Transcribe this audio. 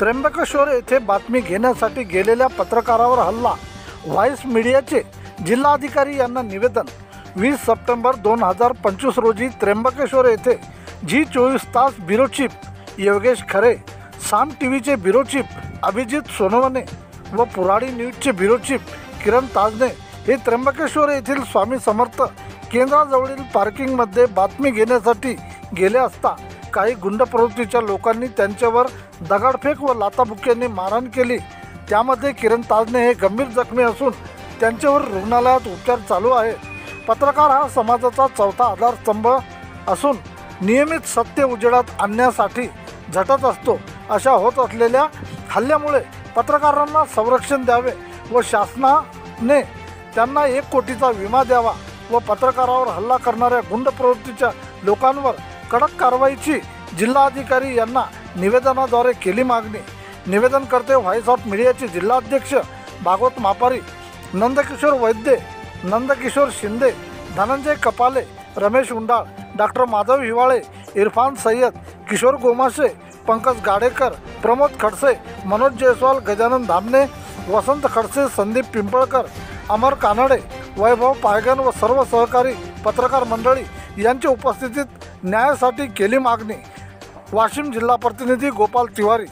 त्र्यंबकेश्वर येथे बातमी घेण्यासाठी गेलेल्या पत्रकारावर हल्ला। व्हाईस मीडियाचे जिल्हाधिकारी यांना निवेदन। 20 सप्टेंबर 2025 रोजी त्र्यंबकेश्वर येथे जी24 तास ब्युरो चीफ योगेश खरे, साम टीव्हीचे ब्युरो चीफ अभिजित सोनवणे व पुराडी न्यूजचे ब्युरो चीफ किरण ताजने हे त्र्यंबकेश्वर येथील स्वामी समर्थ केंद्राजवळील पार्किंगमध्ये बातमी घेण्यासाठी गेले असता काही गुंड प्रवृत्तीच्या लोकांनी त्यांच्यावर दगडफेक व लाथाबुक्क्यांनी मारहाण केली। त्यामध्ये किरण ताजने हे गंभीर जखमी असून त्यांच्यावर रुग्णालयात उपचार चालू आहे। पत्रकार हा समाजाचा चौथा आधारस्तंभ असून नियमित सत्य उजेडात आणण्यासाठी झटत असतो। अशा होत असलेल्या हल्ल्यामुळे पत्रकारांना संरक्षण द्यावे व शासनाने त्यांना 1 कोटीचा विमा द्यावा व पत्रकारावर हल्ला करणाऱ्या गुंड प्रवृत्तीच्या लोकांवर कडक कारवाईची जिल्हाधिकारी यांना निवेदनाद्वारे केली मागणी। निवेदनकर्ते व्हाईस ऑफ मीडियाचे जिल्हाध्यक्ष भागवत मापारी, नंदकिशोर वैद्य, नंदकिशोर शिंदे, धनंजय कपाले, रमेश उंडाळ, डॉक्टर माधव हिवाळे, इरफान सय्यद, किशोर गोमासे, पंकज गाडेकर, प्रमोद खडसे, मनोज जयस्वाल, गजानन धामणे, वसंत खडसे, संदीप पिंपळकर, अमर कानडे, वैभव पायगन व सर्व सहकारी पत्रकार मंडळी यांच्या उपस्थितीत न्यायासाठी केली मागणी। वाशिम जिल्हा प्रतिनिधी गोपाल तिवारी।